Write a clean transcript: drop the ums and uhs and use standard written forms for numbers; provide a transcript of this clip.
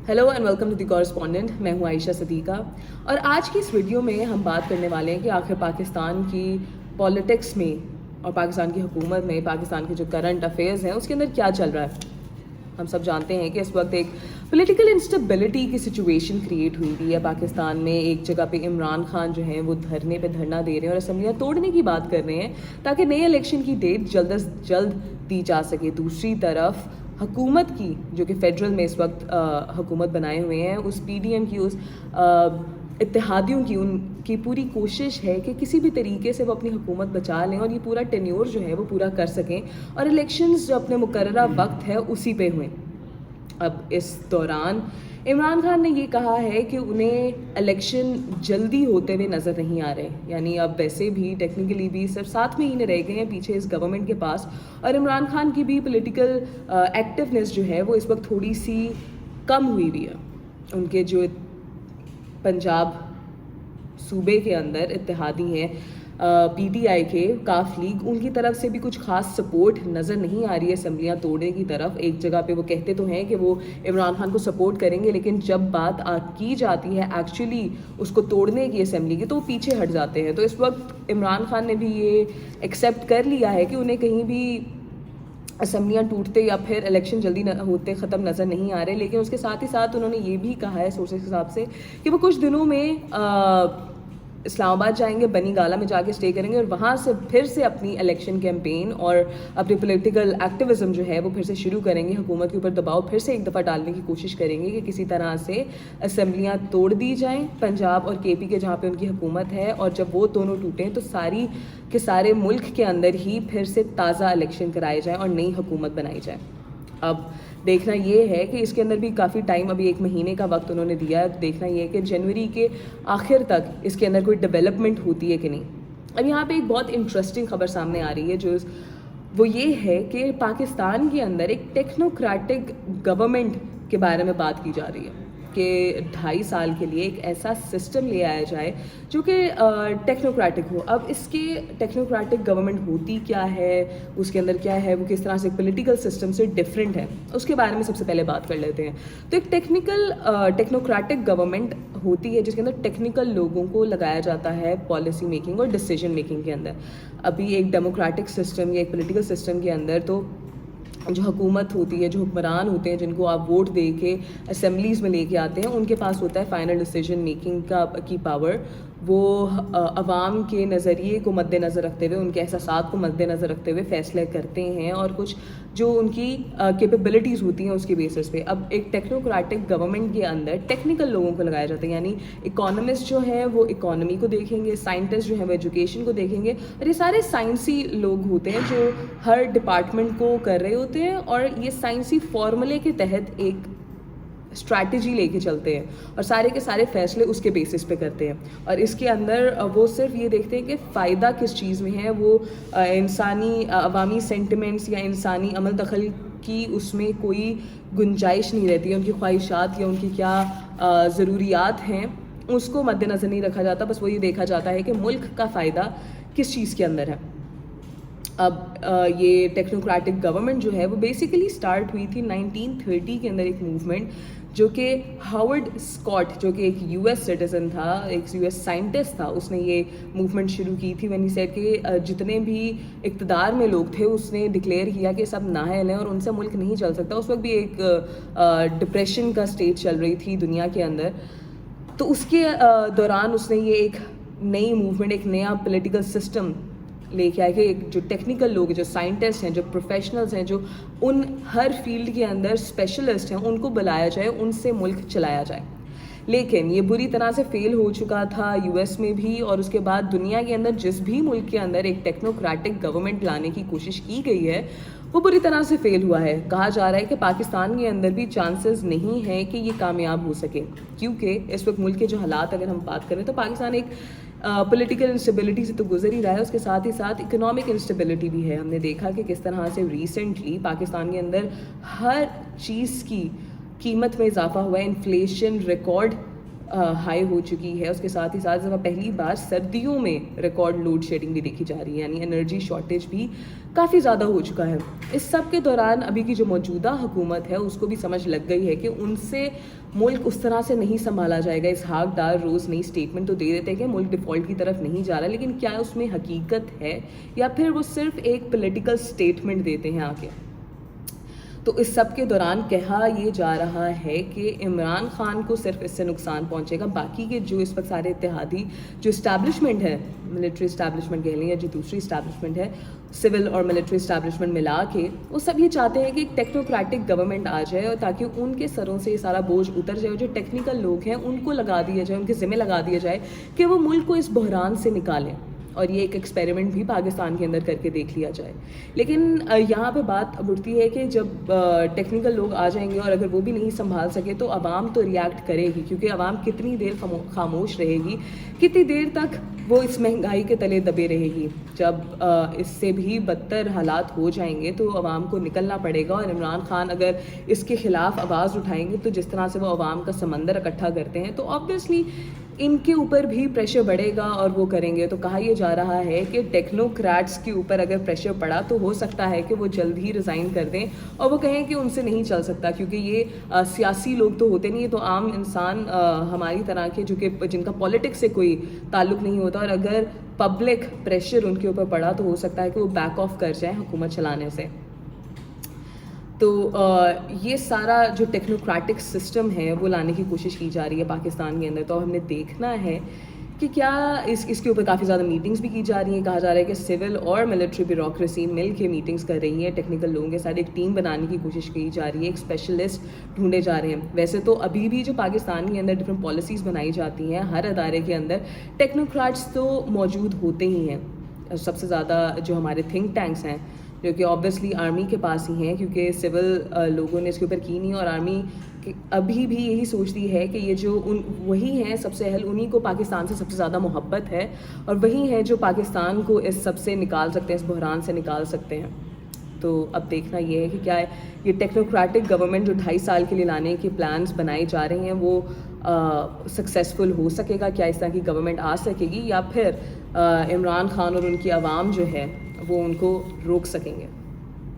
Hello and welcome to the correspondent. मैं हूँ आयशा सदीका और आज की इस वीडियो में हम बात करने वाले हैं कि आखिर पाकिस्तान की पॉलिटिक्स में और पाकिस्तान की हुकूमत में पाकिस्तान के जो करंट अफेयर्स हैं उसके अंदर क्या चल रहा है. हम सब जानते हैं कि इस वक्त एक पॉलिटिकल इंस्टेबिलिटी की सिचुएशन क्रिएट हुई हुई है पाकिस्तान में. एक जगह पे इमरान खान जो हैं वो धरने पे धरना दे रहे हैं और असम्बलियाँ तोड़ने की बात कर रहे हैं ताकि नए इलेक्शन की डेट जल्द अज जल्द दी जा सके. दूसरी तरफ हुकूमत की जो कि फेडरल में इस वक्त हुकूमत बनाए हुए हैं उस पीडीएम की उस इत्तेहादियों की उनकी पूरी कोशिश है कि किसी भी तरीके से वो अपनी हुकूमत बचा लें और ये पूरा टेन्योर जो है वो पूरा कर सकें और इलेक्शंस जो अपने मुकर्ररा वक्त है उसी पे हुए. अब इस दौरान इमरान खान ने ये कहा है कि उन्हें इलेक्शन जल्दी होते हुए नज़र नहीं आ रहे. यानी अब वैसे भी टेक्निकली भी सिर्फ 7 महीने रह गए हैं पीछे इस गवर्नमेंट के पास और इमरान खान की भी पॉलिटिकल एक्टिवनेस जो है वो इस वक्त थोड़ी सी कम हुई हुई है. उनके जो पंजाब सूबे के अंदर इत्तेहादी हैं पीटीआई के काफ लीग, उनकी तरफ से भी कुछ खास सपोर्ट नज़र नहीं आ रही है असम्बलियाँ तोड़ने की तरफ. एक जगह पे वो कहते तो हैं कि वो इमरान खान को सपोर्ट करेंगे लेकिन जब बात की जाती है एक्चुअली उसको तोड़ने की असम्बली की तो वो पीछे हट जाते हैं. तो इस वक्त इमरान खान ने भी ये एक्सेप्ट कर लिया है कि उन्हें कहीं भी असम्बलियाँ टूटते या फिर इलेक्शन जल्दी होते ख़त्म नज़र नहीं आ रहे. लेकिन उसके साथ ही साथ उन्होंने ये भी कहा है सोर्सेस के हिसाब से कि वो कुछ दिनों में इस्लामाबाद जाएंगे, बनी गाला में जाके स्टे करेंगे और वहाँ से फिर से अपनी इलेक्शन कैंपेन और अपनी पॉलिटिकल एक्टिविज़म जो है वो फिर से शुरू करेंगे. हुकूमत के ऊपर दबाव फिर से एक दफ़ा डालने की कोशिश करेंगे कि किसी तरह से असम्बलियाँ तोड़ दी जाएं पंजाब और केपी के जहाँ पे उनकी हुकूमत है. और जब वो दोनों टूटें तो सारी के सारे मुल्क के अंदर ही फिर से ताज़ा इलेक्शन कराए जाएँ और नई हुकूमत बनाई जाए. अब देखना ये है कि इसके अंदर भी काफ़ी टाइम, अभी 1 महीने का वक्त उन्होंने दिया है. देखना ये है कि जनवरी के आखिर तक इसके अंदर कोई डेवलपमेंट होती है कि नहीं. अब यहाँ पे एक बहुत इंटरेस्टिंग खबर सामने आ रही है जो वो ये है कि पाकिस्तान के अंदर एक टेक्नोक्रेटिक गवर्नमेंट के बारे में बात की जा रही है कि 2.5 साल के लिए एक ऐसा सिस्टम ले आया जाए जो कि टेक्नोक्रेटिक हो. अब इसके टेक्नोक्रेटिक गवर्नमेंट होती क्या है, उसके अंदर क्या है, वो किस तरह से पॉलिटिकल सिस्टम से डिफरेंट है, उसके बारे में सबसे पहले बात कर लेते हैं. तो एक टेक्नोक्रेटिक गवर्नमेंट होती है जिसके अंदर टेक्निकल लोगों को लगाया जाता है पॉलिसी मेकिंग और डिसीजन मेकिंग के अंदर. अभी एक डेमोक्रेटिक सिस्टम या एक पॉलिटिकल सिस्टम के अंदर तो जो हुकूमत होती है, जो हुक्मरान होते हैं जिनको आप वोट दे के असम्बलीज़ में लेके आते हैं, उनके पास होता है फाइनल डिसीजन मेकिंग की पावर. वो अवाम के नज़रिए को मद्देनज़र रखते हुए, उनके एहसासात को मद्देनज़र रखते हुए फ़ैसले करते हैं और कुछ जो उनकी कैपेबिलिटीज़ होती हैं उसके बेसिस पे. अब एक टेक्नोक्रेटिक गवर्नमेंट के अंदर टेक्निकल लोगों को लगाया जाता है. यानी इकोनॉमिस्ट जो हैं वो इकोनॉमी को देखेंगे, साइंटिस्ट जो हैं वो एजुकेशन को देखेंगे और ये सारे साइंसी लोग होते हैं जो हर डिपार्टमेंट को कर रहे होते हैं और ये साइंसी फॉर्मूले के तहत एक स्ट्रैटेजी लेके चलते हैं और सारे के सारे फैसले उसके बेसिस पे करते हैं. और इसके अंदर वो सिर्फ ये देखते हैं कि फ़ायदा किस चीज़ में है, वो इंसानी अवामी सेंटिमेंट्स या इंसानी अमल दखल की उसमें कोई गुंजाइश नहीं रहती है. उनकी ख्वाहिशात या उनकी क्या ज़रूरियात हैं उसको मद्देनज़र नहीं रखा जाता. बस वो ये देखा जाता है कि मुल्क का फ़ायदा किस चीज़ के अंदर है. अब ये टेक्नोक्रेटिक गवर्नमेंट जो है वो बेसिकली स्टार्ट हुई थी 1930 के अंदर. एक मूवमेंट जो कि हावर्ड स्कॉट जो कि एक यूएस सिटीज़न था, एक यूएस साइंटिस्ट था, उसने ये मूवमेंट शुरू की थी. व्हेन ही सेड कि जितने भी इक़्तिदार में लोग थे उसने डिक्लेयर किया कि सब नाअहल हैं और उनसे मुल्क नहीं चल सकता. उस वक्त भी एक डिप्रेशन का स्टेज चल रही थी दुनिया के अंदर. तो उसके दौरान उसने ये एक नई मूवमेंट, एक नया पॉलिटिकल सिस्टम लेके आए कि जो टेक्निकल लोग हैं, जो साइंटिस्ट हैं, जो प्रोफेशनल्स हैं, जो उन हर फील्ड के अंदर स्पेशलिस्ट हैं, उनको बुलाया जाए, उनसे मुल्क चलाया जाए. लेकिन ये बुरी तरह से फेल हो चुका था यूएस में भी और उसके बाद दुनिया के अंदर जिस भी मुल्क के अंदर एक टेक्नोक्रेटिक गवर्नमेंट लाने की कोशिश की गई है वो बुरी तरह से फेल हुआ है. कहा जा रहा है कि पाकिस्तान के अंदर भी चांसेस नहीं है कि ये कामयाब हो सके क्योंकि इस वक्त मुल्क के जो हालात अगर हम बात करें तो पाकिस्तान एक पॉलिटिकल इंस्टेबिलिटी से तो गुजर ही रहा है, उसके साथ ही साथ इकोनॉमिक इंस्टेबिलिटी भी है. हमने देखा कि किस तरह से रिसेंटली पाकिस्तान के अंदर हर चीज़ की कीमत में इजाफा हुआ है. इन्फ्लेशन रिकॉर्ड हाई हो चुकी है. उसके साथ ही साथ पहली बार सर्दियों में रिकॉर्ड लोड शेडिंग भी देखी जा रही है, यानी एनर्जी शॉर्टेज भी काफ़ी ज़्यादा हो चुका है. इस सब के दौरान अभी की जो मौजूदा हुकूमत है उसको भी समझ लग गई है कि उनसे मुल्क उस तरह से नहीं संभाला जाएगा। इसहाक डार रोज़ नई स्टेटमेंट तो दे देते हैं कि मुल्क डिफ़ॉल्ट की तरफ नहीं जा रहा, लेकिन क्या उसमें हकीकत है या फिर वो सिर्फ एक पॉलिटिकल स्टेटमेंट देते हैं आके। तो इस सब के दौरान कहा ये जा रहा है कि इमरान खान को सिर्फ इससे नुकसान पहुंचेगा, बाकी के जो इस वक्त सारे इत्तेहादी जो इस्टेब्लिशमेंट है, मिलिट्री इस्टेब्लिशमेंट कह लें या जो दूसरी इस्टेब्लिशमेंट है, सिविल और मिलिट्री इस्टेब्लिशमेंट मिला के, वो सब ये चाहते हैं कि एक टेक्नोक्रेटिक गवर्नमेंट आ जाए और ताकि उनके सरों से ये सारा बोझ उतर जाए और जो टेक्निकल लोग हैं उनको लगा दिया जाए, उनके ज़िम्मे लगा दिया जाए कि वो मुल्क को इस बहरान से निकालें। और ये एक एक्सपेरिमेंट भी पाकिस्तान के अंदर करके देख लिया जाए। लेकिन यहाँ पे बात अब उठती है कि जब टेक्निकल लोग आ जाएंगे और अगर वो भी नहीं संभाल सके तो आवाम तो रिएक्ट करेगी, क्योंकि आवाम कितनी देर खामोश रहेगी, कितनी देर तक वो इस महंगाई के तले दबे रहेगी। जब इससे भी बदतर हालात हो जाएंगे तो आवाम को निकलना पड़ेगा। और इमरान खान अगर इसके ख़िलाफ़ आवाज़ उठाएंगे तो जिस तरह से वो आवाम का समंदर इकट्ठा करते हैं तो ऑब्वियसली इनके ऊपर भी प्रेशर बढ़ेगा और वो करेंगे। तो कहा यह जा रहा है कि टेक्नोक्रेट्स के ऊपर अगर प्रेशर पड़ा तो हो सकता है कि वो जल्द ही रिज़ाइन कर दें और वो कहें कि उनसे नहीं चल सकता, क्योंकि ये सियासी लोग तो होते नहीं, तो आम इंसान हमारी तरह के जो कि जिनका पॉलिटिक्स से कोई ताल्लुक़ नहीं होता, और अगर पब्लिक प्रेशर उनके ऊपर पड़ा तो हो सकता है कि वो बैक ऑफ कर जाएँ हुकूमत चलाने से। तो ये सारा जो टेक्नोक्रेटिक सिस्टम है वो लाने की कोशिश की जा रही है पाकिस्तान के अंदर। तो हमने देखना है कि क्या इसके ऊपर काफ़ी ज़्यादा मीटिंग्स भी की जा रही हैं। कहा जा रहा है कि सिविल और मिलिट्री ब्यूरोक्रेसी मिल के मीटिंग्स कर रही हैं, टेक्निकल लोगों के साथ एक टीम बनाने की कोशिश की जा रही है, एक स्पेशलिस्ट ढूंढे जा रहे हैं। वैसे तो अभी भी जो पाकिस्तान के अंदर डिफरेंट पॉलिसीज़ बनाई जाती हैं, हर अदारे के अंदर टेक्नोक्रेट्स तो मौजूद होते ही हैं। सबसे ज़्यादा जो हमारे थिंक टैंक्स हैं जो कि ऑब्वियसली आर्मी के पास ही हैं, क्योंकि सिविल लोगों ने इसके ऊपर की नहीं, और आर्मी अभी भी यही सोचती है कि ये जो वही हैं सबसे अहल, उन्हीं को पाकिस्तान से सबसे ज़्यादा मोहब्बत है और वही हैं जो पाकिस्तान को इस सब से निकाल सकते हैं, इस बहरान से निकाल सकते हैं। तो अब देखना ये है कि क्या ये टेक्नोक्रेटिक गवर्नमेंट जो 2.5 साल के लिए लाने के प्लान्स बनाए जा रहे हैं वो सक्सेसफुल हो सकेगा, क्या इस तरह की गवर्नमेंट आ सकेगी, या फिर इमरान खान और उनकी आवाम जो है वो उनको रोक सकेंगे।